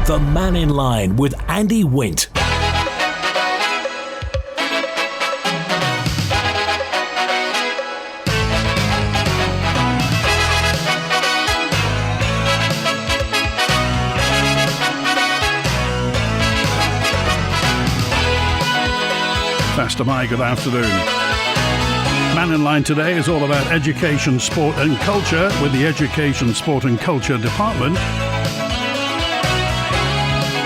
The Mannin Line with Andy Wint. Faster Mai, good afternoon. Mannin Line today is all about education, sport and culture with the Education, Sport and Culture Department.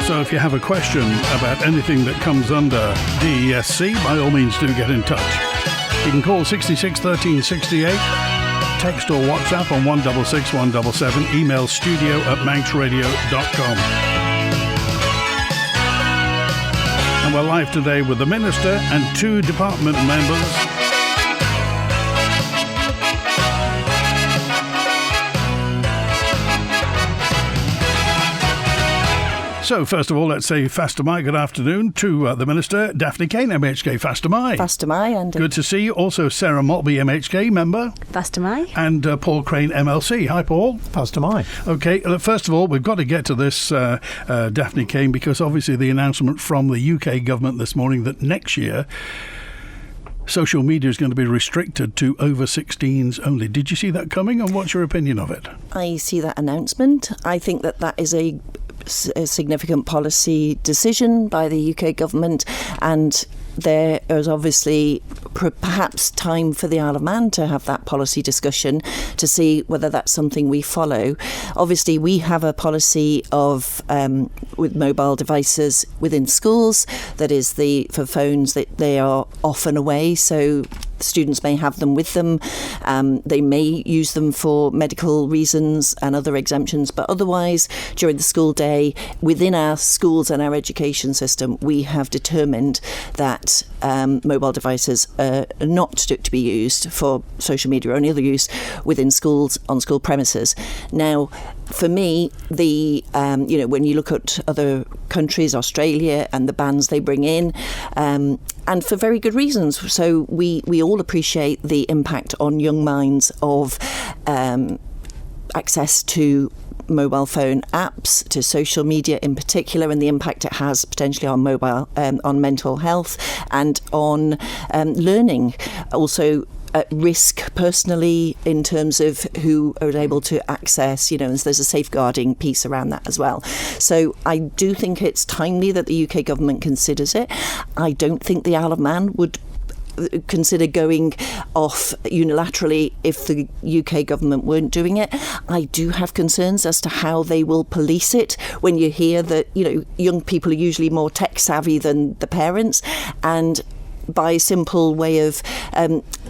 So if you have a question about anything that comes under DESC, by all means do get in touch. You can call 66 13 68, text or WhatsApp on 166 177, email studio@manxradio.com. And we're live today with the Minister and two department members. So, first of all, let's say Faster Mai, good afternoon to the Minister, Daphne Caine MHK, Faster Mai. Faster Mai, and good to see you. Also, Sarah Maltby MHK, member. Faster Mai. And Paul Craine MLC. Hi, Paul. Faster Mai. Okay, first of all, we've got to get to this, Daphne Caine, because obviously the announcement from the UK government this morning that next year social media is going to be restricted to over 16s only. Did you see that coming, and what's your opinion of it? I see that announcement. I think that is a significant policy decision by the UK government, and there is obviously perhaps time for the Isle of Man to have that policy discussion to see whether that's something we follow. Obviously, we have a policy of with mobile devices within schools, that is for phones that they are off and away, so students may have them with them. They may use them for medical reasons and other exemptions, but otherwise, during the school day, within our schools and our education system, we have determined that mobile devices are not to be used for social media or any other use within schools, on school premises. Now, for me, when you look at other countries, Australia, and the bans they bring in, and for very good reasons. So we all appreciate the impact on young minds of access to mobile phone apps, to social media in particular, and the impact it has potentially on on mental health and on learning. Also, at risk personally in terms of who are able to access, and there's a safeguarding piece around that as well. So I do think it's timely that the UK government considers it. I don't think the Isle of Man would consider going off unilaterally if the UK government weren't doing it. I do have concerns as to how they will police it when you hear that, young people are usually more tech savvy than the parents, and by a simple way of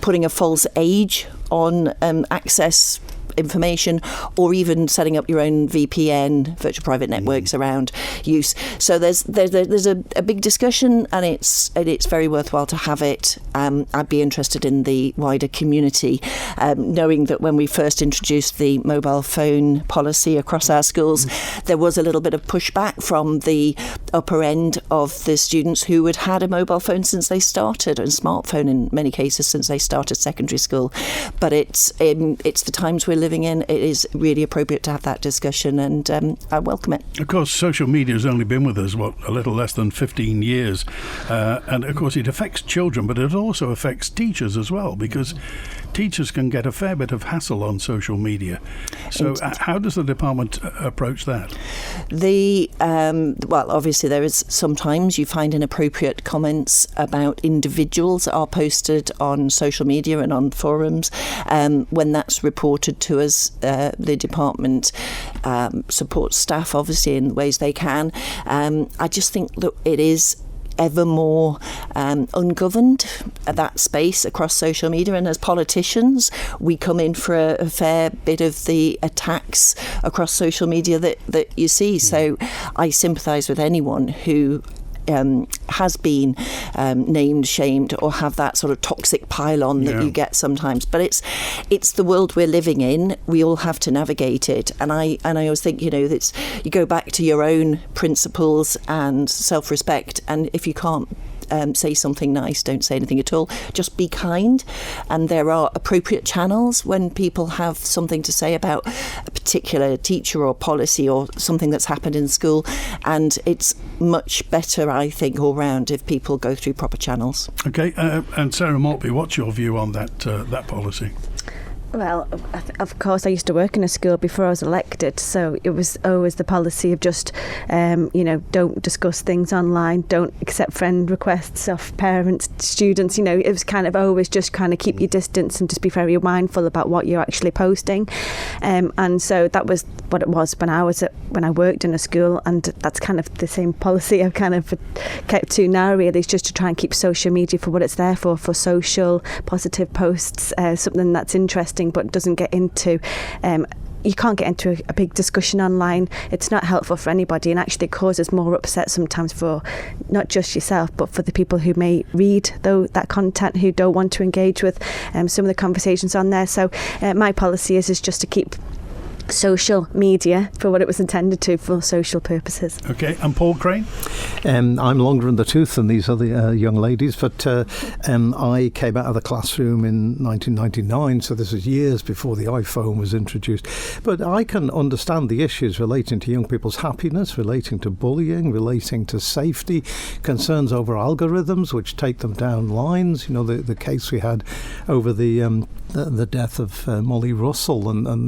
putting a false age on access information, or even setting up your own VPN, virtual private networks around use. So there's a big discussion, and it's very worthwhile to have it. I'd be interested in the wider community, knowing that when we first introduced the mobile phone policy across our schools, there was a little bit of pushback from the upper end of the students who had had a mobile phone since they started, and a smartphone in many cases since they started secondary school. But it's the times we're living in. It is really appropriate to have that discussion, and I welcome it. Of course, social media has only been with us, a little less than 15 years. And of course, it affects children, but it also affects teachers as well, because teachers can get a fair bit of hassle on social media. So how does the department approach that? Obviously there is sometimes you find inappropriate comments about individuals that are posted on social media and on forums. When that's reported to us, the department supports staff obviously in ways they can. I just think that it is ever more ungoverned, that space across social media, and as politicians we come in for a fair bit of the attacks across social media that you see. So I sympathise with anyone who has been named, shamed, or have that sort of toxic pile-on that you get sometimes. But it's the world we're living in. We all have to navigate it. And I always think, you go back to your own principles and self-respect, and if you can't say something nice, don't say anything at all. Just be kind. And there are appropriate channels when people have something to say about a particular teacher or policy or something that's happened in school. And it's much better, I think, all round if people go through proper channels. Okay, and Sarah Maltby, what's your view on that policy? Well, of course, I used to work in a school before I was elected, so it was always the policy of just, don't discuss things online, don't accept friend requests of parents, students. It was kind of always just kind of keep your distance and just be very mindful about what you're actually posting. And so that was what it was when I worked in a school, and that's kind of the same policy I've kind of kept to now. Really, is just to try and keep social media for what it's there for social positive posts, something that's interesting but doesn't get into you can't get into a big discussion online. It's not helpful for anybody, and actually causes more upset sometimes for not just yourself but for the people who may read that content, who don't want to engage with some of the conversations on there. So my policy is just to keep social media for what it was intended to, for social purposes. Okay, and Paul Craine? I'm longer in the tooth than these other young ladies, but I came out of the classroom in 1999, so this is years before the iPhone was introduced. But I can understand the issues relating to young people's happiness, relating to bullying, relating to safety, concerns over algorithms which take them down lines. The case we had over the death of Molly Russell and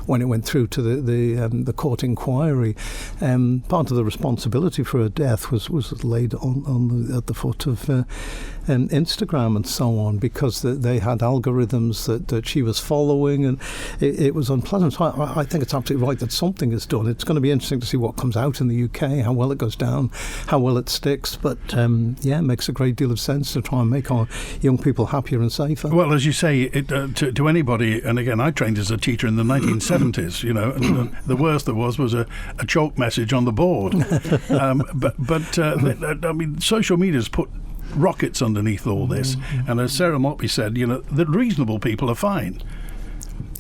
when it went through to the court inquiry, part of the responsibility for her death was laid at the foot of Instagram and so on, because they had algorithms that she was following, and it was unpleasant. So I think it's absolutely right that something is done. It's going to be interesting to see what comes out in the UK, how well it goes down, how well it sticks. But it makes a great deal of sense to try and make our young people happier and safer. Well, as you say, to anybody, and again, I trained as a teacher in the 1970s, and the worst there was a chalk message on the board. But social media's put rockets underneath all this, and as Sarah Maltby said, the reasonable people are fine.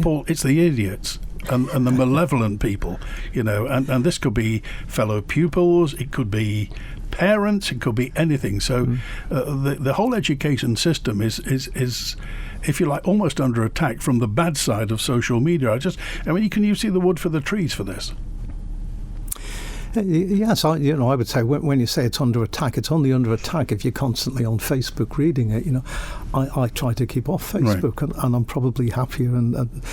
Paul, it's the idiots and the malevolent people, and this could be fellow pupils, it could be parents, it could be anything. So the whole education system is, if you like, almost under attack from the bad side of social media. Can you see the wood for the trees for this? Yes, I would say when you say it's under attack, it's only under attack if you're constantly on Facebook reading it. I try to keep off Facebook, right, and I'm probably happier and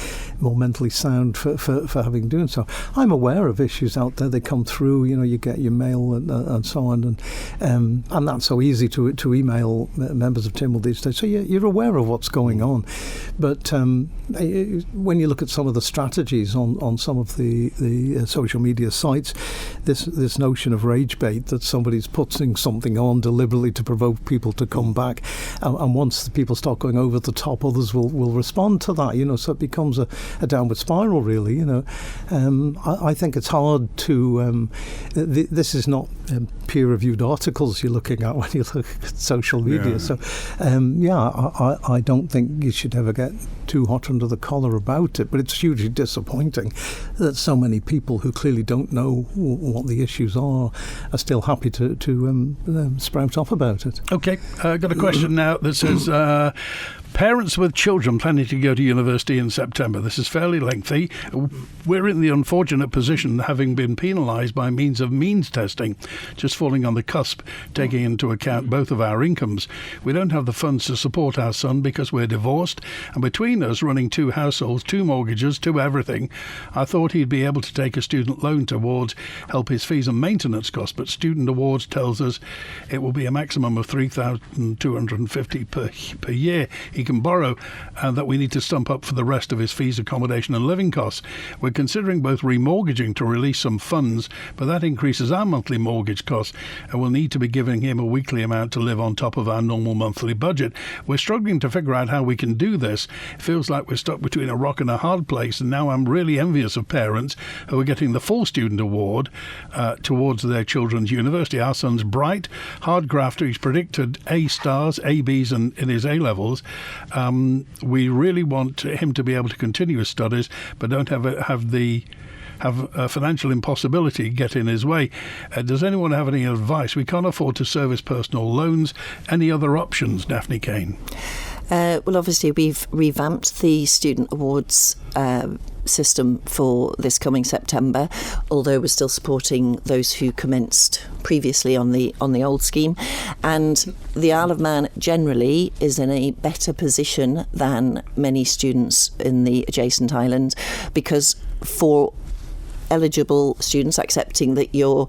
more mentally sound for having done so. I'm aware of issues out there. They come through. You get your mail and so on, and that's so easy to email members of Tynwald these days. So you're aware of what's going on, but when you look at some of the strategies on some of the social media sites, this notion of rage bait, that somebody's putting something on deliberately to provoke people to come back, and once the people start going over the top, others will respond to that, so it becomes a downward spiral, really. I think it's hard to this is not peer-reviewed articles you're looking at when you look at social media. So I don't think you should ever get too hot under the collar about it, but it's hugely disappointing that so many people who clearly don't know what the issues are still happy to sprout off about it. Okay, I've got a question now that says parents with children planning to go to university in September. This is fairly lengthy. We're in the unfortunate position, having been penalised by means of means testing, just falling on the cusp, taking into account both of our incomes. We don't have the funds to support our son because we're divorced, and between us running 2 households, 2 mortgages, 2 everything, I thought he'd be able to take a student loan towards help his fees and maintenance costs, but Student Awards tells us it will be a maximum of $3,250 per year he can borrow, and that we need to stump up for the rest of his fees, accommodation and living costs. We're considering both remortgaging to release some funds, but that increases our monthly mortgage costs, and we'll need to be giving him a weekly amount to live on top of our normal monthly budget. We're struggling to figure out how we can do this. It feels like we're stuck between a rock and a hard place, and now I'm really envious of parents who are getting the full student award towards their children's university. Our son's bright, hard grafter. He's predicted A stars, A Bs in his A levels. We really want him to be able to continue his studies, but don't have the have a financial impossibility get in his way. Does anyone have any advice? We can't afford to service personal loans. Any other options, Daphne Caine? Well, obviously, we've revamped the Student Awards system for this coming September, although we're still supporting those who commenced previously on the old scheme. And the Isle of Man generally is in a better position than many students in the adjacent islands, because for eligible students, accepting that your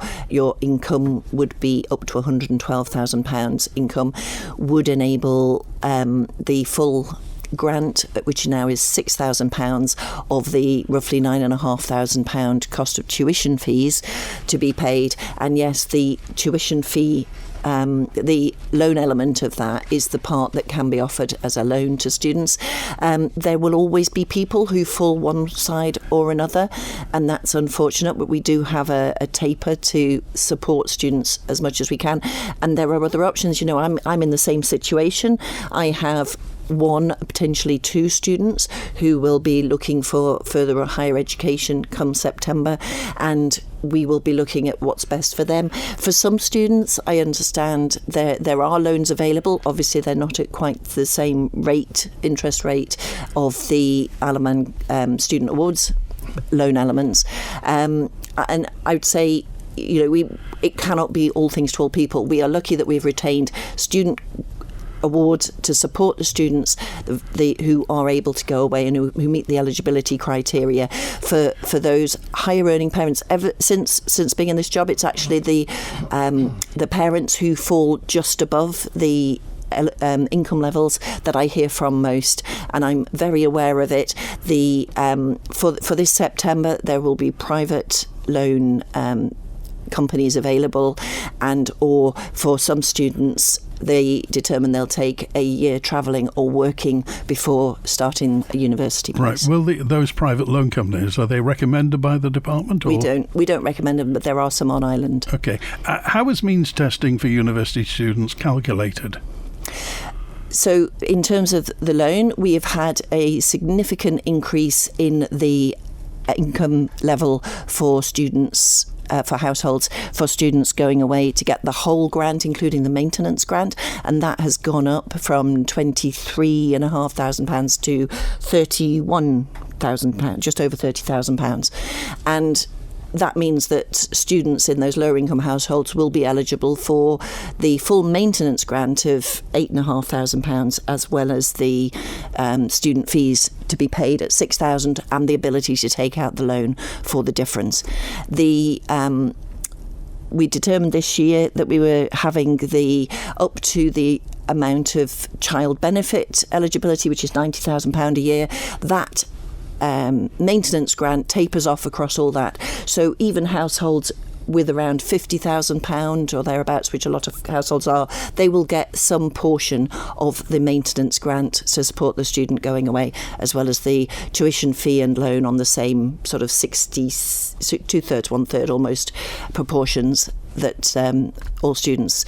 income would be up to £112,000 income, would enable the full grant, which now is £6,000 of the roughly £9,500 cost of tuition fees, to be paid. And yes, the tuition fee, the loan element of that is the part that can be offered as a loan to students. There will always be people who fall one side or another, and that's unfortunate, but we do have a taper to support students as much as we can. And there are other options. You know, I'm in the same situation. I have one, potentially two students who will be looking for further higher education come September, and we will be looking at what's best for them. For some students, I understand there are loans available. Obviously, they're not at quite the same interest rate of the Isle of Man Student Awards loan elements. And I would say, you know, it cannot be all things to all people. We are lucky that we've retained student awards to support the students who are able to go away and who meet the eligibility criteria. For those higher earning parents, ever since being in this job, it's actually the parents who fall just above the income levels that I hear from most, and I'm very aware of it. For this September, there will be private loan companies available, or for some students, they determine they'll take a year travelling or working before starting a university course. Right. Will those private loan companies, are they recommended by the department? Or? We don't recommend them, but there are some on island. Okay. How is means testing for university students calculated? So in terms of the loan, we have had a significant increase in the income level for students, for households, for students going away to get the whole grant, including the maintenance grant, and that has gone up from £23,500 to £31,000, just over £30,000. And that means that students in those lower income households will be eligible for the full maintenance grant of £8,500, as well as the student fees to be paid at £6,000 and the ability to take out the loan for the difference. We determined this year that we were having up to the amount of child benefit eligibility, which is £90,000 a year. That maintenance grant tapers off across all that. So even households with around £50,000 or thereabouts, which a lot of households are, they will get some portion of the maintenance grant to support the student going away, as well as the tuition fee and loan on the same sort of 60, 2/3, 1/3 almost proportions that all students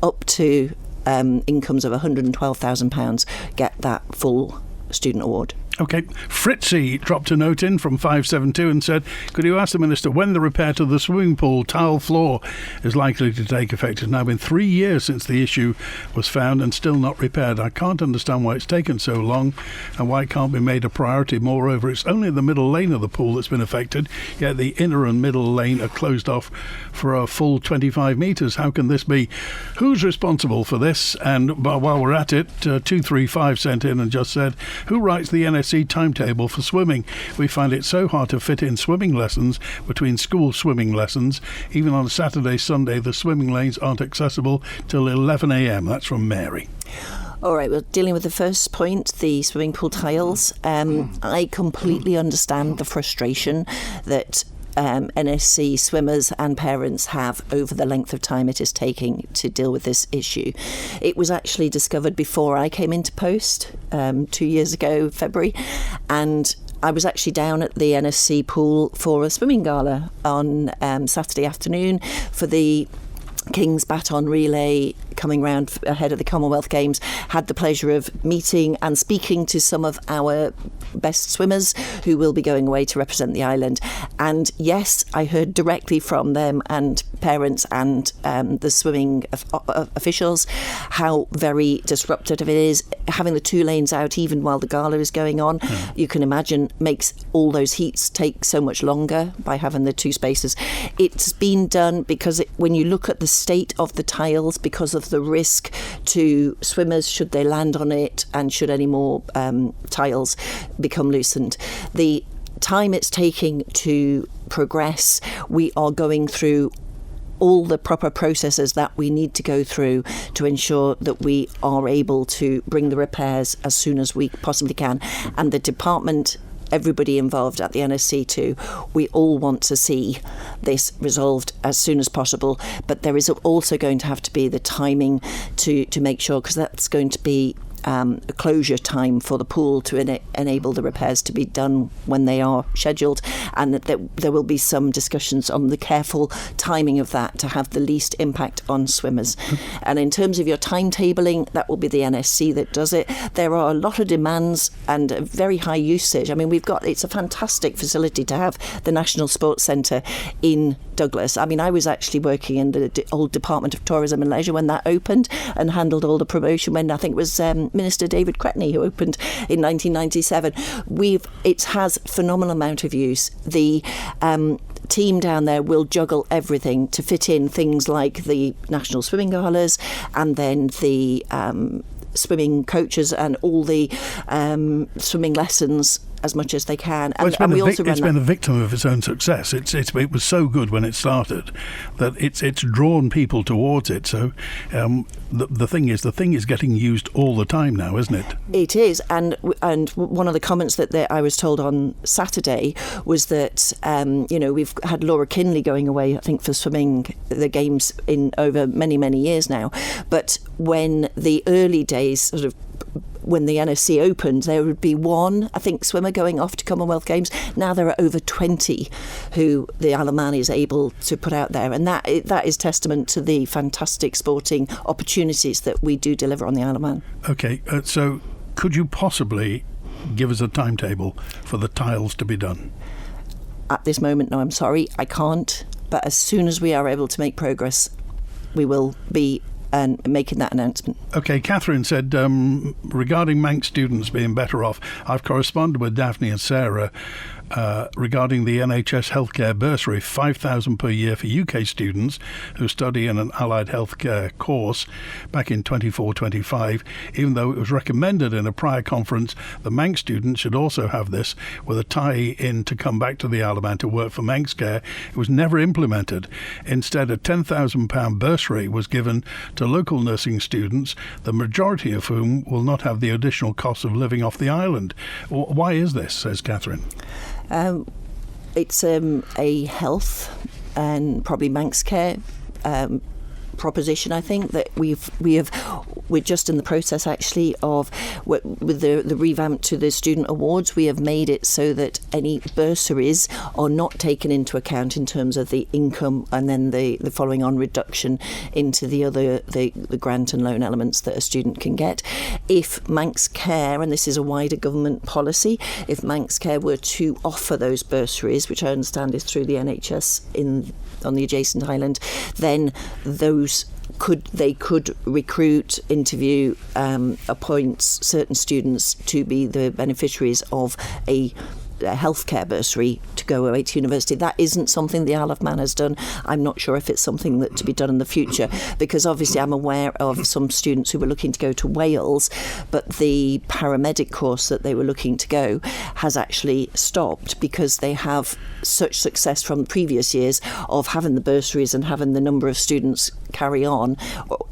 up to incomes of £112,000 get that full student award. OK. Fritzy dropped a note in from 572 and said, could you ask the Minister when the repair to the swimming pool tile floor is likely to take effect? It's now been 3 years since the issue was found and still not repaired. I can't understand why it's taken so long and why it can't be made a priority. Moreover, it's only the middle lane of the pool that's been affected, yet the inner and middle lane are closed off for a full 25 metres. How can this be? Who's responsible for this? And while we're at it, 235 sent in and just said, who writes the NSC timetable for swimming? We find it so hard to fit in swimming lessons between school swimming lessons. Even on Saturday, Sunday, the swimming lanes aren't accessible till 11 a.m. That's from Mary. All right, well, dealing with the first point, the swimming pool tiles, I completely understand the frustration that NSC swimmers and parents have over the length of time it is taking to deal with this issue. It was actually discovered before I came into post 2 years ago, February, and I was actually down at the NSC Pool for a swimming gala on Saturday afternoon for the King's Baton Relay coming round ahead of the Commonwealth Games, had the pleasure of meeting and speaking to some of our best swimmers who will be going away to represent the island. And yes, I heard directly from them and parents and the swimming officials how very disruptive it is. Having the 2 lanes out even while the gala is going on, you can imagine, makes all those heats take so much longer by having the 2 spaces. It's been done because when you look at the state of the tiles, because of the risk to swimmers should they land on it and should any more tiles become loosened, the time it's taking to progress, we are going through all the proper processes that we need to go through to ensure that we are able to bring the repairs as soon as we possibly can. And the department, everybody involved at the NSC too, we all want to see this resolved as soon as possible. But there is also going to have to be the timing to make sure, because that's going to be a closure time for the pool to enable the repairs to be done when they are scheduled, and that there will be some discussions on the careful timing of that to have the least impact on swimmers. And in terms of your timetabling, that will be the NSC that does it. There are a lot of demands and a very high usage. I mean, it's a fantastic facility to have the National Sports Centre in Douglas. I mean, I was actually working in the old Department of Tourism and Leisure when that opened and handled all the promotion when I think it was Minister David Craine who opened in 1997. It has phenomenal amount of use. The team down there will juggle everything to fit in things like the National Swimming Galas and then the swimming coaches and all the swimming lessons as much as they can. And, it's been a victim of its own success. It was so good when it started that it's drawn people towards it. So the thing is getting used all the time now, isn't it? It is. And one of the comments that I was told on Saturday was that we've had Laura Kinley going away, I think, for swimming the games in over many, many years now. But when the early days sort of when the NSC opened, there would be one, I think, swimmer going off to Commonwealth Games. Now there are over 20 who the Isle of Man is able to put out there. And that is testament to the fantastic sporting opportunities that we do deliver on the Isle of Man. OK, so could you possibly give us a timetable for the tiles to be done? At this moment, no, I'm sorry, I can't. But as soon as we are able to make progress, we will be making that announcement. OK, Catherine said, regarding Manx students being better off, I've corresponded with Daphne and Sarah regarding the NHS healthcare bursary, $5,000 per year for UK students who study in an allied healthcare course back in 24-25, even though it was recommended in a prior conference the Manx students should also have this with a tie-in to come back to the Isle of Man to work for Manx Care. It was never implemented. Instead, a £10,000 bursary was given to local nursing students, the majority of whom will not have the additional cost of living off the island. Why is this, says Catherine? It's a health and probably Manx Care proposition. I think that we're just in the process actually of with the revamp to the student awards. We have made it so that any bursaries are not taken into account in terms of the income and then the following on reduction into the grant and loan elements that a student can get. If Manx Care, and this is a wider government policy, if Manx Care were to offer those bursaries, which I understand is through the NHS on the adjacent island, then they could recruit, interview, appoint certain students to be the beneficiaries of a healthcare bursary to go away to university. That isn't something the Isle of Man has done. I'm not sure if it's something that to be done in the future, because obviously I'm aware of some students who were looking to go to Wales, but the paramedic course that they were looking to go has actually stopped because they have such success from previous years of having the bursaries and having the number of students carry on,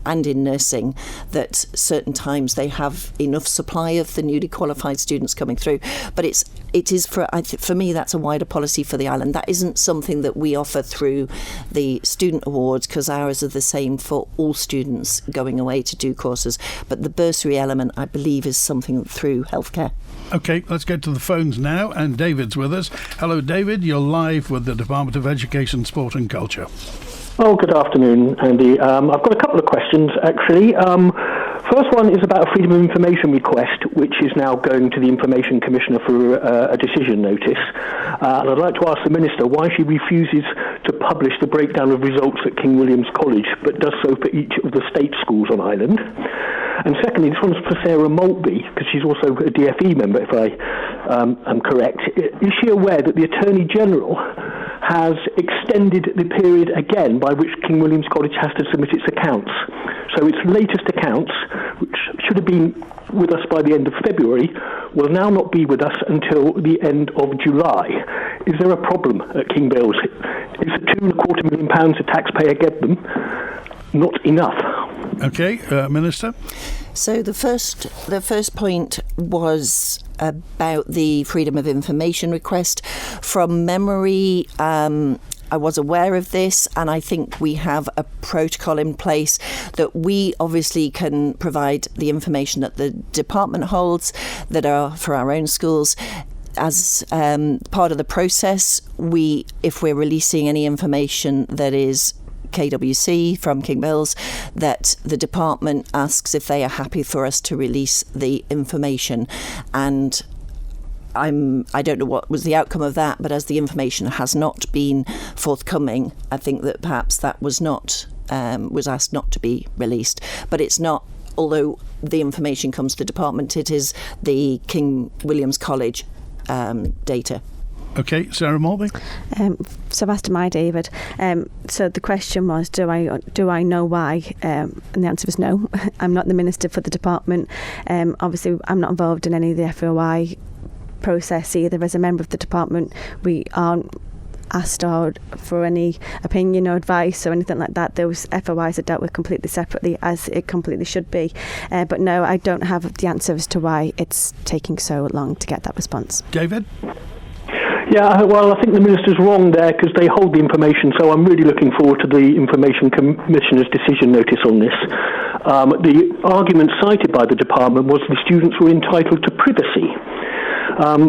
and in nursing, that certain times they have enough supply of the newly qualified students coming through. But it is for me, that's a wider policy for the island. That isn't something that we offer through the student awards, because ours are the same for all students going away to do courses. But the bursary element, I believe, is something through healthcare. OK, let's get to the phones now, and David's with us. Hello, David. You're live with the Department of Education, Sport and Culture. Oh, good afternoon, Andy. I've got a couple of questions, actually. First one is about a Freedom of Information request, which is now going to the Information Commissioner for a decision notice. And I'd like to ask the Minister why she refuses to publish the breakdown of results at King William's College, but does so for each of the state schools on Ireland. And secondly, this one's for Sarah Maltby, because she's also a DFE member, if I am correct. Is she aware that the Attorney General has extended the period again by which King William's College has to submit its accounts? So its latest accounts, which should have been with us by the end of February, will now not be with us until the end of July. Is there a problem at King Bill's? Is the £2.25 million a taxpayer get them not enough? Okay, Minister. So the first point was about the Freedom of Information request. From memory, I was aware of this, and I think we have a protocol in place that we obviously can provide the information that the department holds that are for our own schools. As part of the process, if we're releasing any information that is KWC from King Bill's, that the department asks if they are happy for us to release the information. And I don't know what was the outcome of that, but as the information has not been forthcoming, I think that perhaps that was asked not to be released. But it's not, although the information comes to the department, it is the King William's College data. Okay, Sarah Maltby. So after my David, so the question was, do I know why? And the answer was no. I'm not the minister for the department. Obviously, I'm not involved in any of the FOI process either. As a member of the department, we aren't asked for any opinion or advice or anything like that. Those FOIs are dealt with completely separately, as it completely should be. But no, I don't have the answer as to why it's taking so long to get that response. David? Yeah, well, I think the Minister's wrong there, because they hold the information, so I'm really looking forward to the Information Commissioner's decision notice on this. The argument cited by the department was the students were entitled to privacy.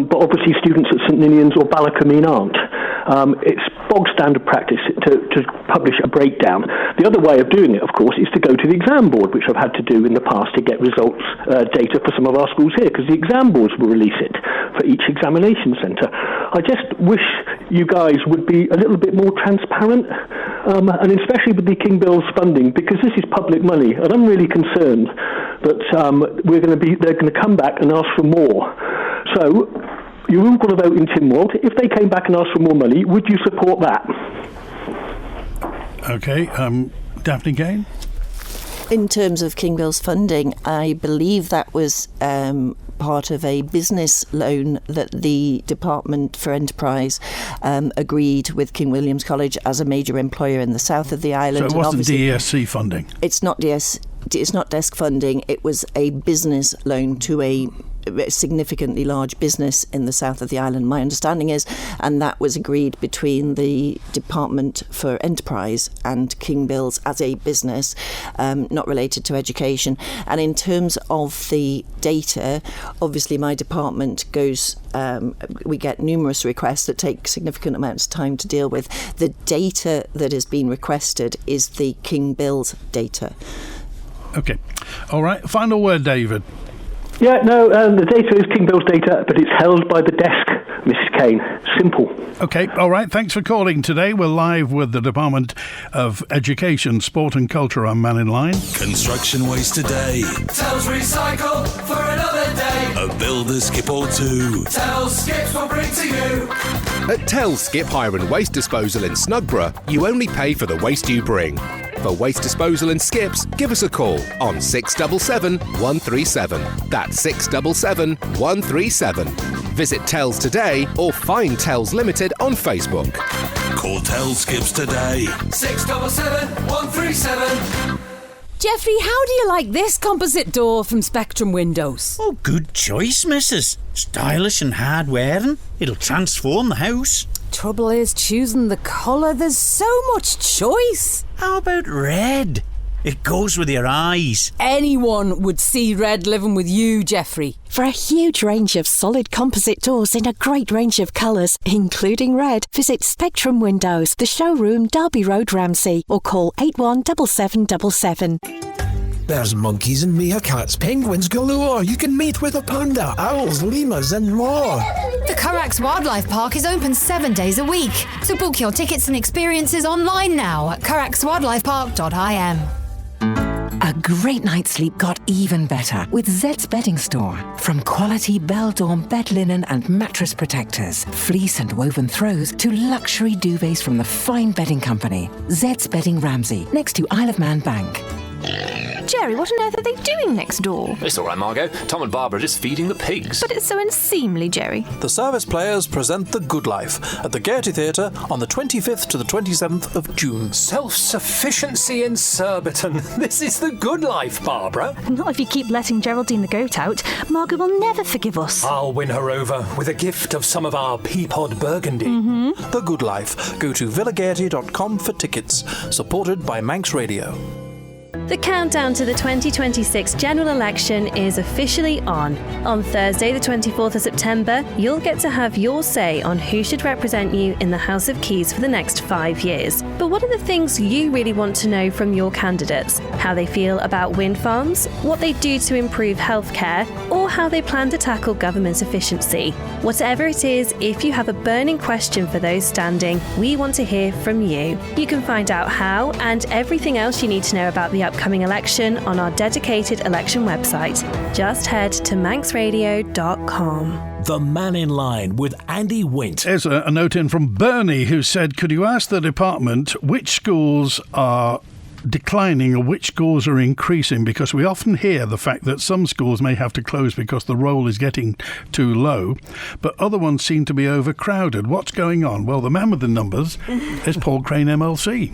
But obviously students at St Ninian's or Ballacomine aren't. It's bog standard practice to publish a breakdown. The other way of doing it, of course, is to go to the exam board, which I've had to do in the past to get results data for some of our schools here, because the exam boards will release it for each examination centre. I just wish you guys would be a little bit more transparent, and especially with the King Bill's funding, because this is public money, and I'm really concerned that they're going to come back and ask for more. So, you're all going to vote in Tynwald. If they came back and asked for more money, would you support that? Okay, Daphne Caine? In terms of King Bill's funding, I believe that was part of a business loan that the Department for Enterprise agreed with King William's College as a major employer in the south of the island. So it wasn't DESC funding? It's not desk funding. It was a business loan to a significantly large business in the south of the island, my understanding is, and that was agreed between the Department for Enterprise and King Bill's as a business, not related to education. And in terms of the data, obviously my department we get numerous requests that take significant amounts of time to deal with. The data that has been requested is the King Bill's data. Okay. All right. Final word, David. Yeah, no, the data is King Bill's data, but it's held by the desk, Mrs. Caine. Simple. Okay, all right. Thanks for calling today. We're live with the Department of Education, Sport and Culture on Mannin Line. Construction waste today. Tells recycle for another day. A builder skip or two. Tells skips will bring to you. At Tells Skip Hire and Waste Disposal in Snugborough, you only pay for the waste you bring. For waste disposal and skips, give us a call on 677 137. That's 677 137. Visit Tells today or find Tells Limited on Facebook. Call Tells Skips today. 677 137. Jeffrey, how do you like this composite door from Spectrum Windows? Oh, good choice, missus. Stylish and hard-wearing. It'll transform the house. Trouble is choosing the colour. There's so much choice. How about red? It goes with your eyes. Anyone would see red living with you, Jeffrey. For a huge range of solid composite doors in a great range of colours, including red, visit Spectrum Windows, the showroom, Derby Road, Ramsey, or call 817777. There's monkeys and meerkats, penguins galore. You can meet with a panda, owls, lemurs and more. The Carax Wildlife Park is open 7 days a week. So book your tickets and experiences online now at caraxwildlifepark.im. A great night's sleep got even better with Zed's Bedding Store. From quality Beldorm bed linen and mattress protectors, fleece and woven throws to luxury duvets from the fine bedding company. Zed's Bedding Ramsey, next to Isle of Man Bank. Jerry, what on earth are they doing next door? It's all right, Margot. Tom and Barbara are just feeding the pigs. But it's so unseemly, Jerry. The Service Players present The Good Life at the Gaiety Theatre on the 25th to the 27th of June. Self-sufficiency in Surbiton. This is The Good Life, Barbara. Not if you keep letting Geraldine the goat out. Margot will never forgive us. I'll win her over with a gift of some of our Peapod Burgundy. The Good Life. Go to villagaiety.com for tickets. Supported by Manx Radio. The countdown to the 2026 general election is officially on. On Thursday, the 24th of September, you'll get to have your say on who should represent you in the House of Keys for the next 5 years. But what are the things you really want to know from your candidates? How they feel about wind farms, what they do to improve healthcare, or how they plan to tackle government efficiency? Whatever it is, if you have a burning question for those standing, we want to hear from you. You can find out how and everything else you need to know about the upcoming election on our dedicated election website. Just head to manxradio.com. The Mannin Line with Andy Wint. There's a note in from Bernie who said, could you ask the department which schools are declining or which schools are increasing, because we often hear the fact that some schools may have to close because the roll is getting too low, but other ones seem to be overcrowded. What's going on? Well, the man with the numbers is Paul Craine MLC.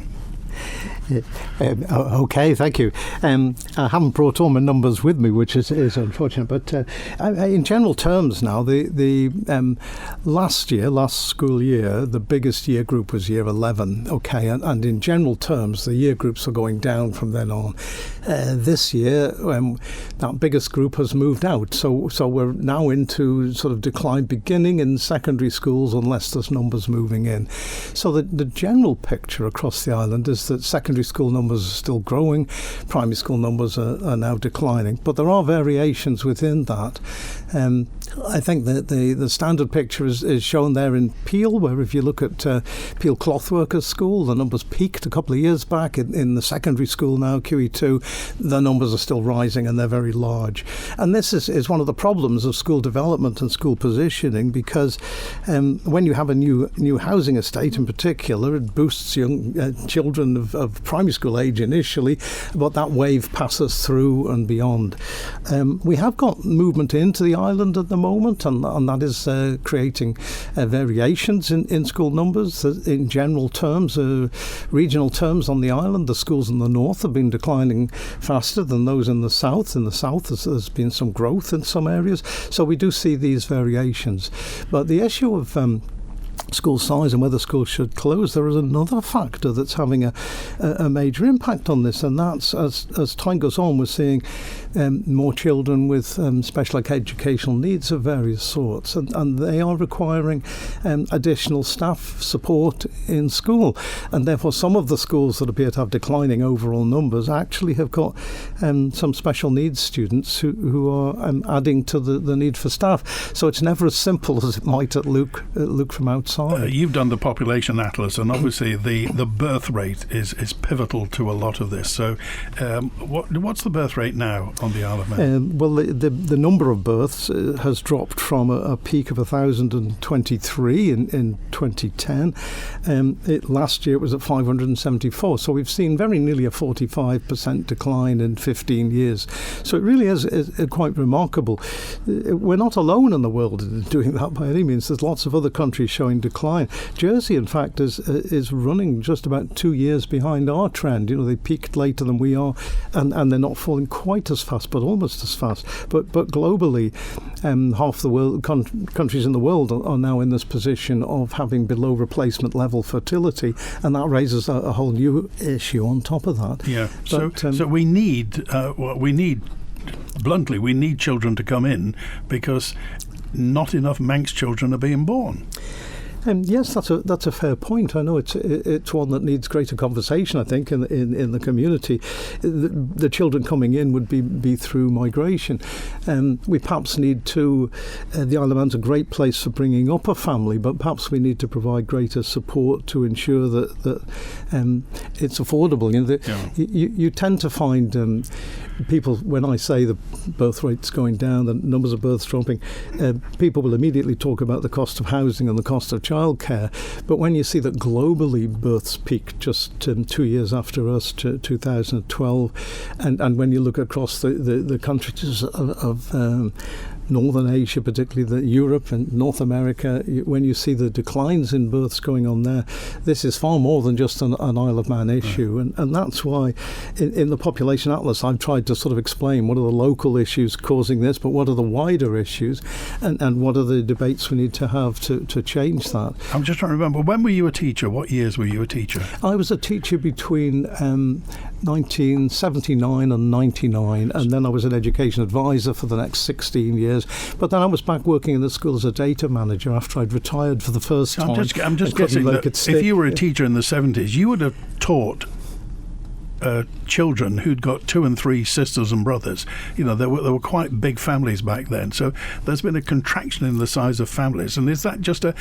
Okay, thank you. I haven't brought all my numbers with me, which is unfortunate. But in general terms now, the last school year, the biggest year group was year 11. Okay, and in general terms, the year groups are going down from then on. This year, that biggest group has moved out. So we're now into sort of decline beginning in secondary schools unless there's numbers moving in. So the general picture across the island is that secondary school numbers are still growing, primary school numbers are now declining, but there are variations within that. I think that the standard picture is shown there in Peel, where if you look at Peel Clothworkers School, the numbers peaked a couple of years back. In the secondary school now, QE2, the numbers are still rising and they're very large. And this is one of the problems of school development and school positioning, because when you have a new housing estate in particular, it boosts young children of primary school age initially, but that wave passes through and beyond. We have got movement into the island at the moment, and that is creating variations in school numbers. In general terms, regional terms on the island, the schools in the north have been declining faster than those in the south. In the south, there's been some growth in some areas, so we do see these variations. But the issue of school size and whether schools should close, there is another factor that's having a major impact on this, and that's as time goes on, we're seeing more children with special educational needs of various sorts, and they are requiring additional staff support in school, and therefore some of the schools that appear to have declining overall numbers actually have got some special needs students who are adding to the need for staff. So it's never as simple as it might look from outside. You've done the population atlas, and obviously the birth rate is pivotal to a lot of this. So what's the birth rate now on the Isle of Man? Well, the number of births has dropped from a peak of 1,023 in 2010. Last year it was at 574. So we've seen very nearly a 45% decline in 15 years. So it really is quite remarkable. We're not alone in the world in doing that by any means. There's lots of other countries showing decline. Jersey, in fact, is running just about 2 years behind our trend. You know, they peaked later than we are, and they're not falling quite as fast, but almost as fast. But globally, half the world countries in the world are now in this position of having below replacement level fertility, and that raises a whole new issue on top of that. Yeah. But, so we need bluntly, we need children to come in because not enough Manx children are being born. Yes, that's a fair point. I know it's one that needs greater conversation, I think, in the community. The children coming in would be through migration. We perhaps need to... the Isle of Man's a great place for bringing up a family, but perhaps we need to provide greater support to ensure that it's affordable. You tend to find... people, when I say the birth rate's going down, the numbers of births dropping, people will immediately talk about the cost of housing and the cost of childcare. But when you see that globally births peaked just 2 years after us, 2012, and when you look across the countries of Northern Asia, particularly Europe and North America, when you see the declines in births going on there, this is far more than just an Isle of Man issue. And that's why in the Population Atlas I've tried to sort of explain what are the local issues causing this, but what are the wider issues, and what are the debates we need to have to change that. I'm just trying to remember, when were you a teacher? What years were you a teacher? I was a teacher between 1979 and 99, and then I was an education advisor for the next 16 years. But then I was back working in the school as a data manager after I'd retired for the first time. I'm just guessing that if you were a teacher in the 70s, you would have taught children who'd got 2 and 3 sisters and brothers. There were quite big families back then. So there's been a contraction in the size of families. And is that just a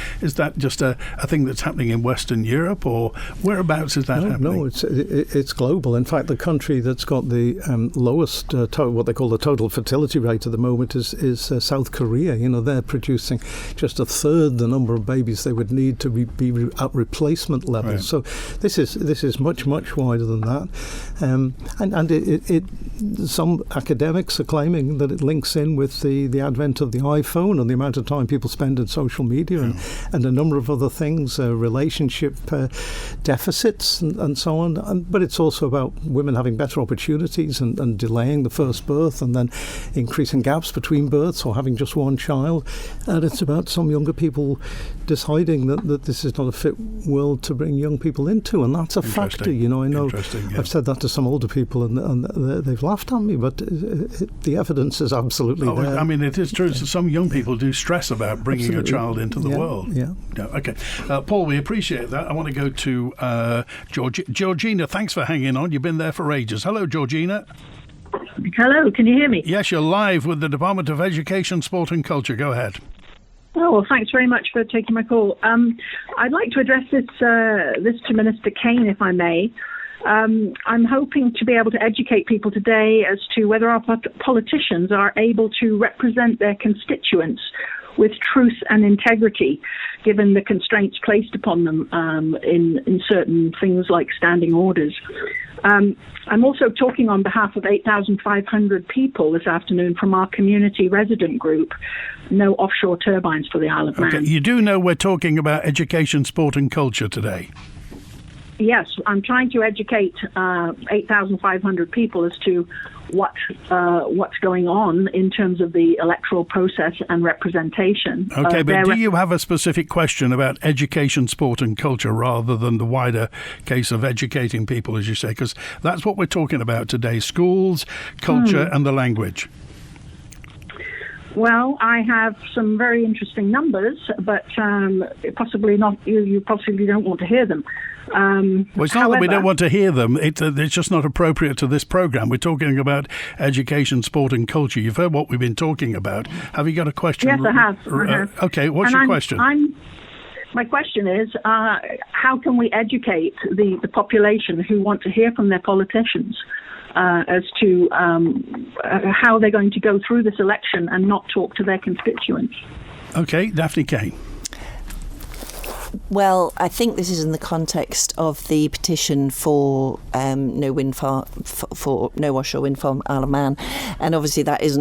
thing that's happening in Western Europe, or whereabouts is that happening? No, it's global. In fact, the country that's got the lowest what they call the total fertility rate at the moment is South Korea. They're producing just a third the number of babies they would need to be at replacement levels. Right. So this is much wider than that. And some academics are claiming that it links in with the advent of the iPhone and the amount of time people spend in social media and a number of other things, relationship deficits and so on. But it's also about women having better opportunities and delaying the first birth and then increasing gaps between births or having just one child. And it's about some younger people deciding that this is not a fit world to bring young people into, and that's a factor. I know I've said that to some older people and they've laughed at me, but the evidence is absolutely there. I mean, it is true. So some young people do stress about bringing a child into the world. Yeah. No, okay. Paul, we appreciate that. I want to go to Georgina. Thanks for hanging on. You've been there for ages. Hello, Georgina. Hello, can you hear me? Yes, you're live with the Department of Education, Sport and Culture. Go ahead. Oh, well, thanks very much for taking my call. I'd like to address this to Minister Caine, if I may. I'm hoping to be able to educate people today as to whether our politicians are able to represent their constituents with truth and integrity, given the constraints placed upon them in certain things like standing orders. I'm also talking on behalf of 8,500 people this afternoon from our community resident group, No Offshore Turbines for the Isle of Man. Okay, you do know we're talking about education, sport and culture today. Yes, I'm trying to educate 8,500 people as to what's going on in terms of the electoral process and representation. Okay, but do you have a specific question about education, sport and culture rather than the wider case of educating people, as you say? Because that's what we're talking about today, schools, culture and the language. Well, I have some very interesting numbers, but possibly not. You possibly don't want to hear them. Well, it's not that we don't want to hear them. It's just not appropriate to this programme. We're talking about education, sport and culture. You've heard what we've been talking about. Have you got a question? Yes, I have. Okay, what's your question? My question is, how can we educate the population who want to hear from their politicians as to how they're going to go through this election and not talk to their constituents? Okay, Daphne Caine. Well, I think this is in the context of the petition for no offshore wind farm Isle of Man, and obviously that is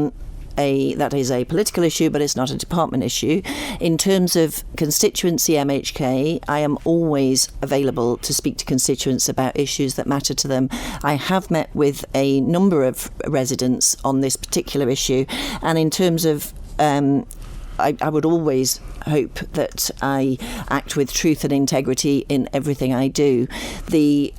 a political issue, but it's not a department issue. In terms of constituency MHK, I am always available to speak to constituents about issues that matter to them. I have met with a number of residents on this particular issue, and in terms of I would always hope that I act with truth and integrity in everything I do. The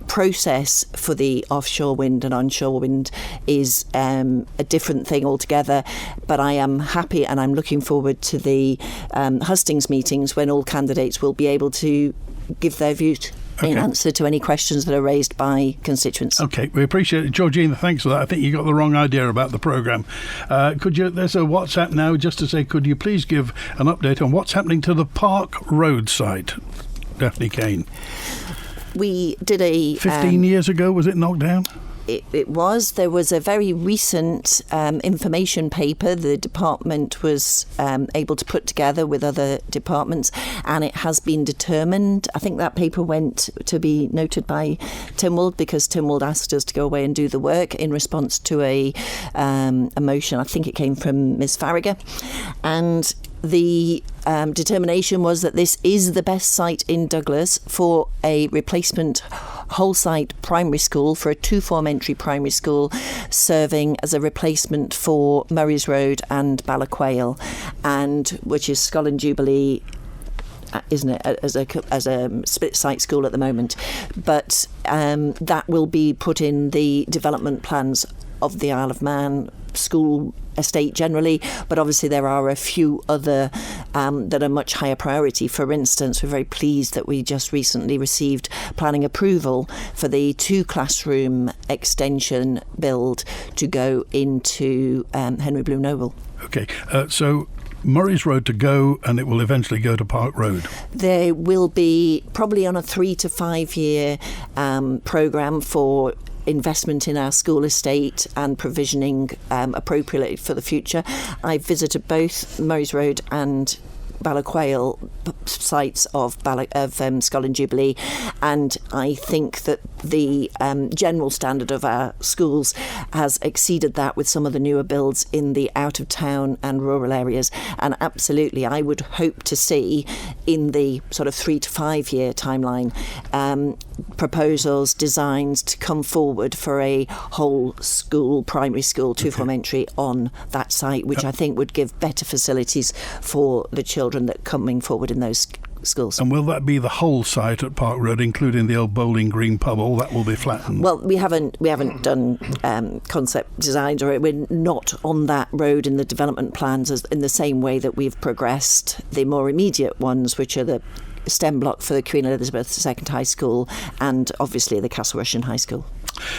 process for the offshore wind and onshore wind is a different thing altogether, but I am happy and I'm looking forward to the hustings meetings when all candidates will be able to give their views in answer to any questions that are raised by constituents. Okay, we appreciate it. Georgina, thanks for that. I think you got the wrong idea about the programme. There's a WhatsApp now just to say, could you please give an update on what's happening to the Park Road site? Daphne Caine. We did a... 15 years ago, was it knocked down? It was. There was a very recent information paper the department was able to put together with other departments, and it has been determined. I think that paper went to be noted by Tynwald because Tynwald asked us to go away and do the work in response to a motion. I think it came from Ms. Farragher. And the determination was that this is the best site in Douglas for a replacement whole site primary school, for a 2-form entry primary school, serving as a replacement for Murray's Road and Ballaquayle, and which is Scotland Jubilee, isn't it, as a split site school at the moment. But that will be put in the development plans of the Isle of Man school estate generally, but obviously there are a few other that are much higher priority. For instance, we're very pleased that we just recently received planning approval for the 2-classroom extension build to go into Henry Blue Noble. Okay, so Murray's Road to go, and it will eventually go to Park Road. There will be probably on a 3 to 5 year programme for investment in our school estate and provisioning appropriately for the future. I visited both Murray's Road and Ballaquayle sites of Scotland Jubilee, and I think that the general standard of our schools has exceeded that with some of the newer builds in the out of town and rural areas. And absolutely, I would hope to see in the sort of 3 to 5 year timeline proposals, designs to come forward for a whole school, primary school, 2-form entry on that site, which I think would give better facilities for the children that are coming forward in those schools. And will that be the whole site at Park Road, including the old Bowling Green pub? All that will be flattened? Well, we haven't done concept designs, or we're not on that road in the development plans as in the same way that we've progressed the more immediate ones, which are the STEM block for the Queen Elizabeth II High School and obviously the Castle Rushen High School.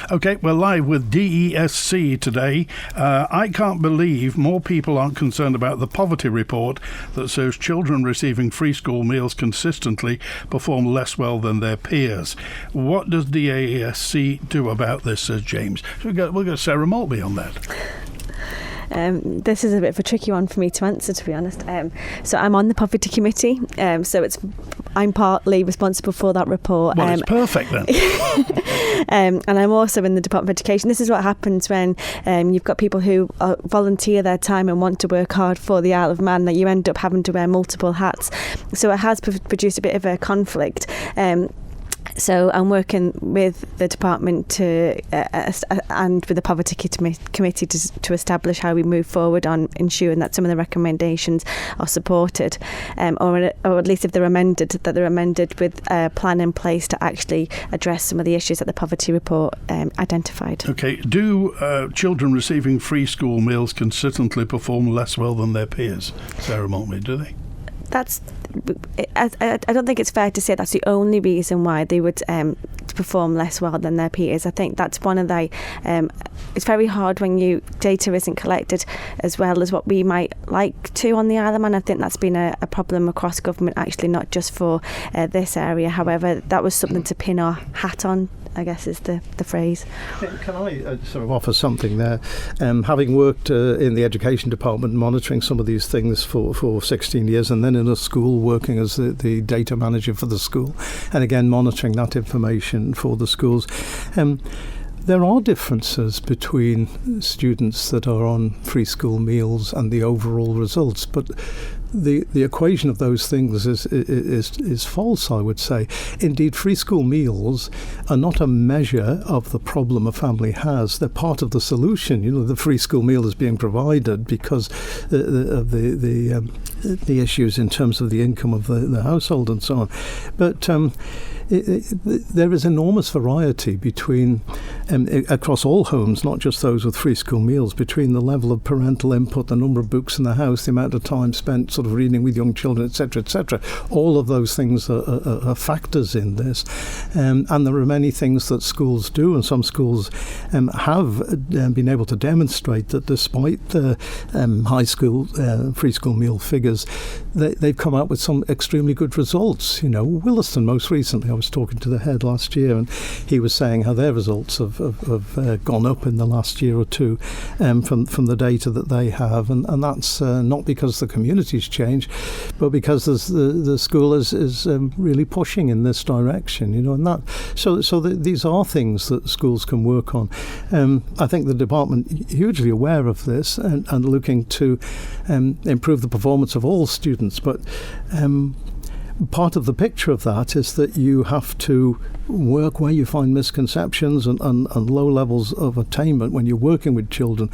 OK, we're live with DESC today. I can't believe more people aren't concerned about the poverty report that shows children receiving free school meals consistently perform less well than their peers. What does DESC do about this, says James? So we'll go Sarah Maltby on that. This is a bit of a tricky one for me to answer, to be honest. So I'm on the poverty committee, so I'm partly responsible for that report. Well, it's perfect then. And I'm also in the Department of Education. This is what happens when you've got people who volunteer their time and want to work hard for the Isle of Man, that you end up having to wear multiple hats. So it has produced a bit of a conflict. So I'm working with the department and with the poverty committee to establish how we move forward on ensuring that some of the recommendations are supported, or at least if they're amended, that they're amended with a plan in place to actually address some of the issues that the poverty report identified. Okay, do children receiving free school meals consistently perform less well than their peers? Sarah Maltby, do they? I don't think it's fair to say that's the only reason why they would perform less well than their peers. I think that's one of the it's very hard when data isn't collected as well as what we might like to on the Isle of Man. I think that's been a problem across government, actually, not just for this area. However, that was something to pin our hat on, I guess is the phrase. Can I sort of offer something there? Having worked in the education department, monitoring some of these things for 16 years, and then in a school working as the data manager for the school, and again monitoring that information for the schools, there are differences between students that are on free school meals and the overall results, but the equation of those things is false, I would say. Indeed, free school meals are not a measure of the problem a family has. They're part of the solution. You know, the free school meal is being provided because of the issues in terms of the income of the household and so on. But there is enormous variety between across all homes, not just those with free school meals, between the level of parental input, the number of books in the house, the amount of time spent sort of reading with young children, etc., etc. All of those things are factors in this, and there are many things that schools do, and some schools have been able to demonstrate that despite the high school free school meal figures, they've come out with some extremely good results. You know, Williston most recently, I was talking to the head last year, and he was saying how their results have gone up in the last year or two from the data that they have, and that's not because the community's changed, but because the school is really pushing in this direction. You know, and that these are things that schools can work on. I think the department hugely aware of this and looking to improve the performance of all students, but part of the picture of that is that you have to work where you find misconceptions and low levels of attainment when you're working with children.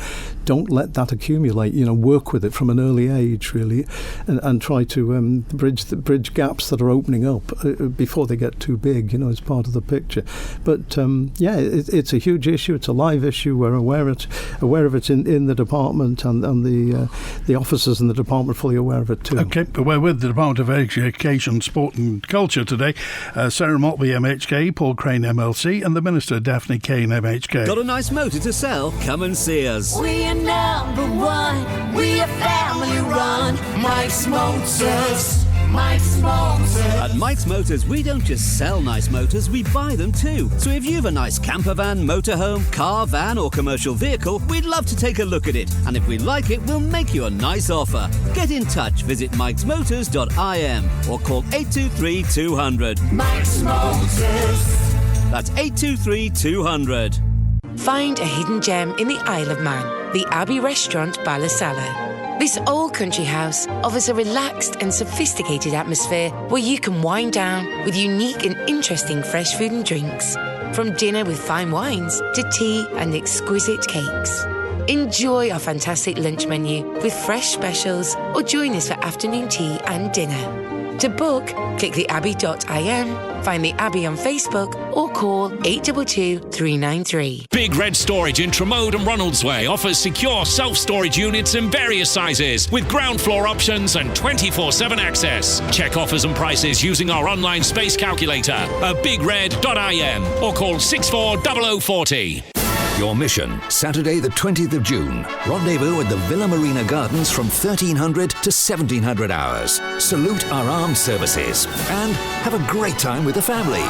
Don't let that accumulate. You know, work with it from an early age, really, and try to bridge gaps that are opening up before they get too big. You know, as part of the picture. But it's a huge issue. It's a live issue. We're aware of it in the department, and the officers in the department are fully aware of it too. Okay, we're with the Department of Education, Sport and Culture today. Sarah Maltby MHK, Paul Craine MLC, and the Minister Daphne Caine MHK. Got a nice motor to sell? Come and see us. We are number one. We are family run. Mike's Motors. Mike's Motors. At Mike's Motors, we don't just sell nice motors, we buy them too. So if you have a nice camper van, motorhome, car, van or commercial vehicle, we'd love to take a look at it. And if we like it, we'll make you a nice offer. Get in touch, visit mikesmotors.im or call 823 200. Mike's Motors. That's 823 200. Find a hidden gem in the Isle of Man, the Abbey Restaurant Ballasalla. This old country house offers a relaxed and sophisticated atmosphere where you can wind down with unique and interesting fresh food and drinks, from dinner with fine wines to tea and exquisite cakes. Enjoy our fantastic lunch menu with fresh specials or join us for afternoon tea and dinner. To book, click theabbey.im, find the Abbey on Facebook or call 822 393. Big Red Storage in Tremode and Ronaldsway offers secure self-storage units in various sizes with ground floor options and 24/7 access. Check offers and prices using our online space calculator at bigred.im or call 640040. Your mission, Saturday the 20th of June. Rendezvous at the Villa Marina Gardens from 1300 to 1700 hours. Salute our armed services and have a great time with the family.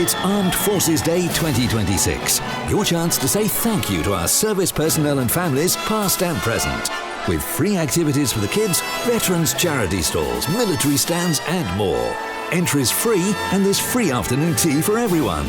It's Armed Forces Day 2026. Your chance to say thank you to our service personnel and families, past and present. With free activities for the kids, veterans charity stalls, military stands and more. Entry's free and there's free afternoon tea for everyone.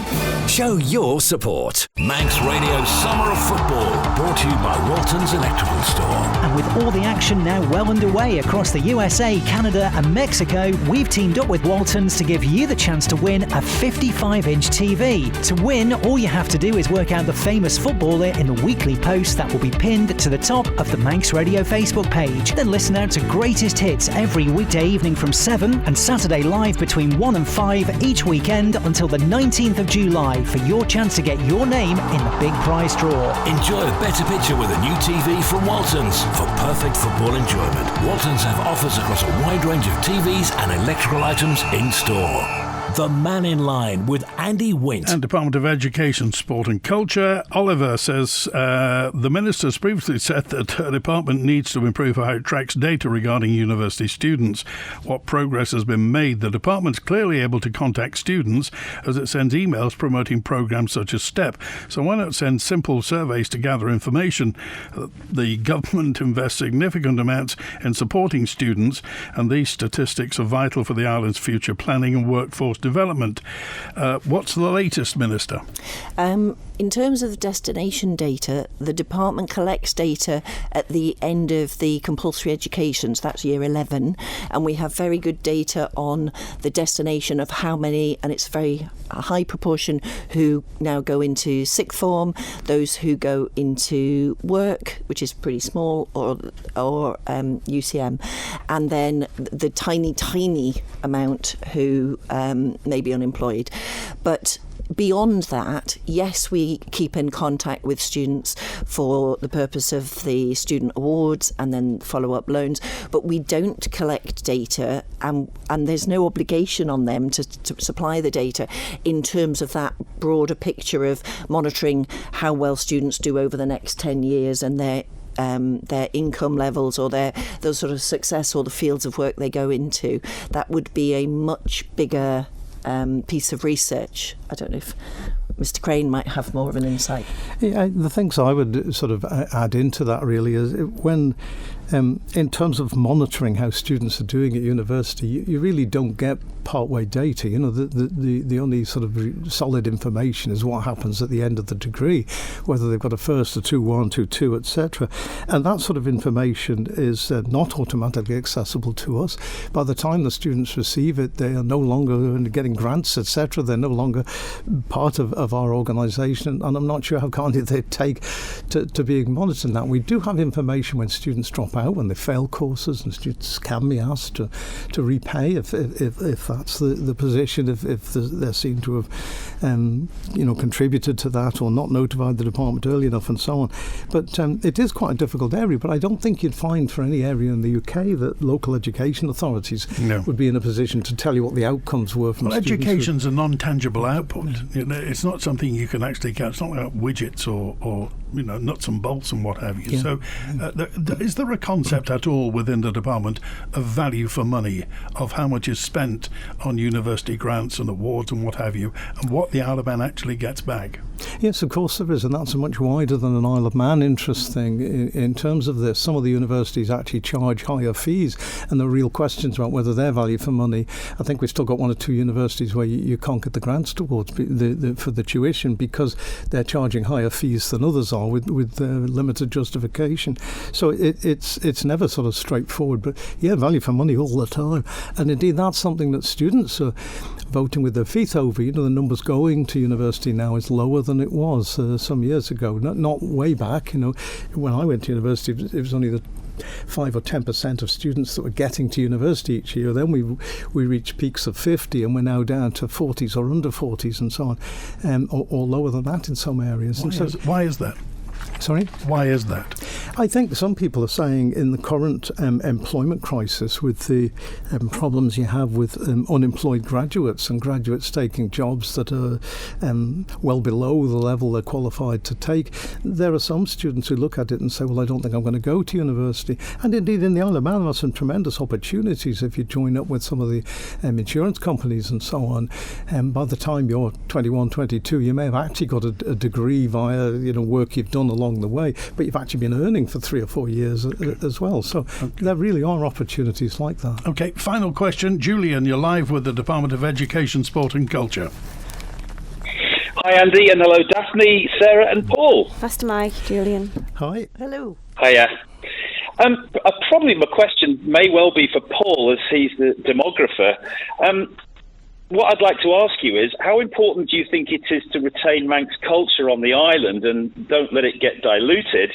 Show your support. Manx Radio's Summer of Football, brought to you by Walton's Electrical Store. And with all the action now well underway across the USA, Canada and Mexico, we've teamed up with Walton's to give you the chance to win a 55-inch TV. To win, all you have to do is work out the famous footballer in the weekly post that will be pinned to the top of the Manx Radio Facebook page. Then listen out to greatest hits every weekday evening from 7 and Saturday live between 1 and 5 each weekend until the 19th of July for your chance to get your name in the big prize draw. Enjoy a better picture with a new TV from Walton's for perfect football enjoyment. Walton's have offers across a wide range of TVs and electrical items in store. The Mannin Line with Andy Wint. And Department of Education, Sport and Culture. Oliver says the Minister's previously said that her department needs to improve how it tracks data regarding university students. What progress has been made? The department's clearly able to contact students as it sends emails promoting programs such as STEP. So why not send simple surveys to gather information? The government invests significant amounts in supporting students, and these statistics are vital for the island's future planning and workforce development. What's the latest, Minister? In terms of destination data, the department collects data at the end of the compulsory education, so that's year 11, and we have very good data on the destination of how many, and it's very a high proportion who now go into sixth form, those who go into work, which is pretty small, or UCM, and then the tiny amount who may be unemployed. But beyond that, yes, we keep in contact with students for the purpose of the student awards and then follow-up loans, but we don't collect data, and there's no obligation on them to supply the data in terms of that broader picture of monitoring how well students do over the next 10 years and their income levels or the sort of success or the fields of work they go into. That would be a much bigger piece of research. I don't know if Mr. Craine might have more of an insight. Yeah, the things I would sort of add into that really is when, in terms of monitoring how students are doing at university, you really don't get part-way data. You know, the only sort of solid information is what happens at the end of the degree, whether they've got a first, a 2-1, 2-2, etc. And that sort of information is not automatically accessible to us. By the time the students receive it, they are no longer getting grants, etc. They're no longer part of our organisation, and I'm not sure how kindly they take to being monitored now. We do have information when students drop out, when they fail courses, and students can be asked to repay if that's the position, if they're seen to have contributed to that or not notified the department early enough and so on. But it is quite a difficult area, but I don't think you'd find for any area in the UK that local education authorities would be in a position to tell you what the outcomes were from students. Education's a non-tangible output. You know, it's not something you can actually count. It's not like widgets or nuts and bolts and what have you. Yeah. So is there a concept at all within the department of value for money, of how much is spent on university grants and awards and what have you, and what the Isle of Man actually gets back? Yes, of course there is, and that's a much wider than an Isle of Man interest thing. In terms of this, some of the universities actually charge higher fees, and there are real questions about whether they're value for money. I think we've still got one or two universities where you can't get the grants towards for the tuition because they're charging higher fees than others are with limited justification. So it's never sort of straightforward, but yeah, value for money all the time. And indeed that's something that students are voting with their feet over. You know, the numbers going to university now is lower than it was some years ago. Not way back. You know, when I went to university, it was only the 5 or 10% of students that were getting to university each year. Then we reached peaks of 50, and we're now down to 40s or under 40s and so on, or lower than that in some areas. Why is that? Sorry? Why is that? I think some people are saying in the current employment crisis, with the problems you have with unemployed graduates and graduates taking jobs that are well below the level they're qualified to take, there are some students who look at it and say, well, I don't think I'm going to go to university. And indeed in the Isle of Man there are some tremendous opportunities if you join up with some of the insurance companies and so on. By the time you're 21, 22, you may have actually got a degree via work you've done along the way, but you've actually been earning for 3 or 4 years as well. So there really are opportunities like that. Okay, final question. Julian, you're live with the Department of Education, Sport and Culture. Hi Andy, and hello Daphne, Sarah and Paul. Faster Mike, Julian. Hi. Hello. Hiya. Probably my question may well be for Paul, as he's the demographer. What I'd like to ask you is, how important do you think it is to retain Manx culture on the island and don't let it get diluted?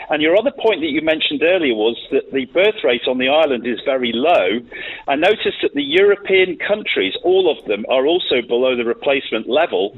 And your other point that you mentioned earlier was that the birth rate on the island is very low. I noticed that the European countries, all of them, are also below the replacement level.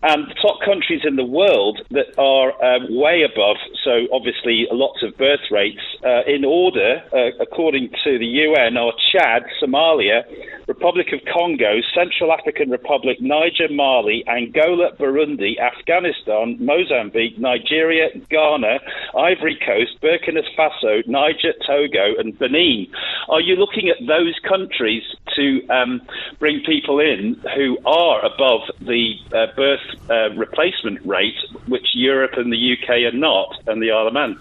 And the top countries in the world that are way above, so obviously lots of birth rates, in order, according to the UN, are Chad, Somalia, Republic of Congo, Central African Republic, Niger, Mali, Angola, Burundi, Afghanistan, Mozambique, Nigeria, Ghana, Ivory Coast, Burkina Faso, Niger, Togo, and Benin. Are you looking at those countries to bring people in who are above the birth replacement rate, which Europe and the UK are not, and the Isle of Man?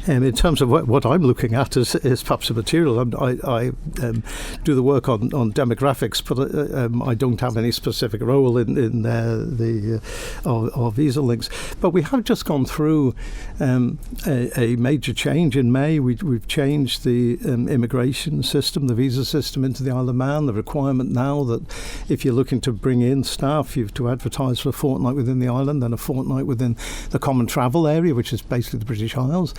In terms of what I'm looking at is perhaps the material. I do the work on demographics, but I don't have any specific role in our visa links. But we have just gone through a major change in May. We've changed the immigration system, the visa system into the Isle of Man. The requirement now that if you're looking to bring in staff, you have to advertise for a fortnight within the island, then a fortnight within the common travel area, which is basically the British Isles,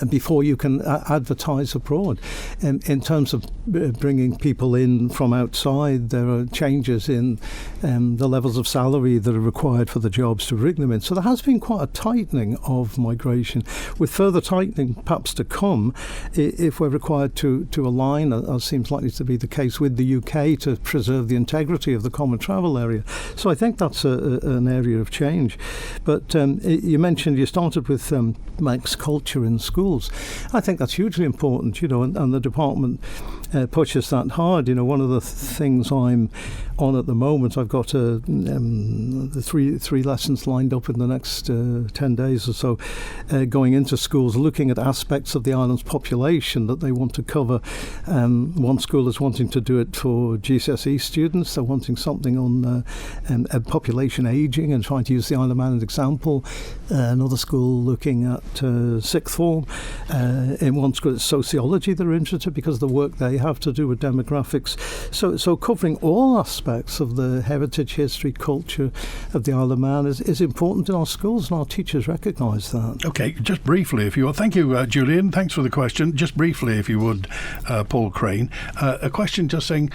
before you can advertise abroad. In terms of bringing people in from outside, there are changes in the levels of salary that are required for the jobs to bring them in. So there has been quite a tightening of migration, with further tightening perhaps to come if we're required to align, as seems likely to be the case, with the UK to preserve the integrity of the common travel area. So I think that's an area of change. But you mentioned you started with Manx culture in schools. I think that's hugely important, and the department pushes that hard. One of the things I'm on at the moment, I've got the three lessons lined up in the next 10 days or so, going into schools, looking at aspects of the island's population that they want to cover. One school is wanting to do it for GCSE students. They're wanting something on population ageing and trying to use the Isle of Man as an example. Another school looking at sixth form. In one school it's sociology they're interested because of the work they have to do with demographics. So covering all aspects of the heritage, history, culture of the Isle of Man is important in our schools, and our teachers recognise that. Okay, just briefly, if you would. Thank you, Julian. Thanks for the question. Just briefly, if you would, Paul Craine. A question just saying,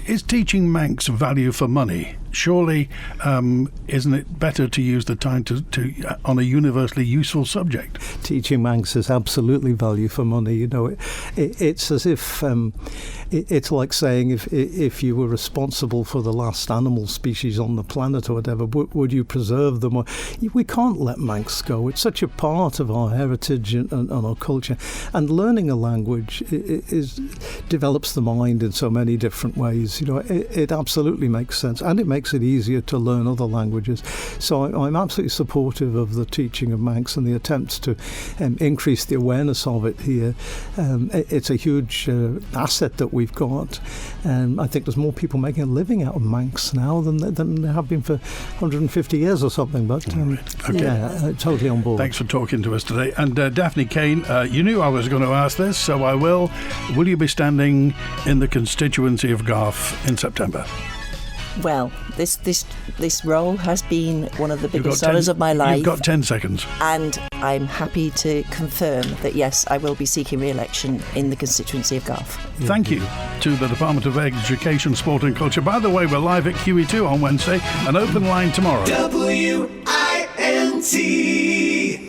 is teaching Manx value for money? Surely, isn't it better to use the time to on a universally useful subject? Teaching Manx is absolutely value for money. It's as if it's like saying if you were responsible for the last animal species on the planet or whatever, would you preserve them? We can't let Manx go. It's such a part of our heritage and our culture. And learning a language develops the mind in so many different ways. It absolutely makes sense, and it makes it easier to learn other languages. So I'm absolutely supportive of the teaching of Manx and the attempts to increase the awareness of it here. It's a huge asset that we've got, and I think there's more people making a living out of Manx now than there have been for 150 years or something. But Okay. yeah, totally on board. Thanks for talking to us today. And Daphne Caine, you knew I was going to ask this, so I will. Will you be standing in the constituency of Garth in September? Well, this role has been one of the biggest honours of my life. You've got 10 seconds. And I'm happy to confirm that, yes, I will be seeking re-election in the constituency of Garth. Thank you to the Department of Education, Sport and Culture. By the way, we're live at QE2 on Wednesday, an open line tomorrow. WINT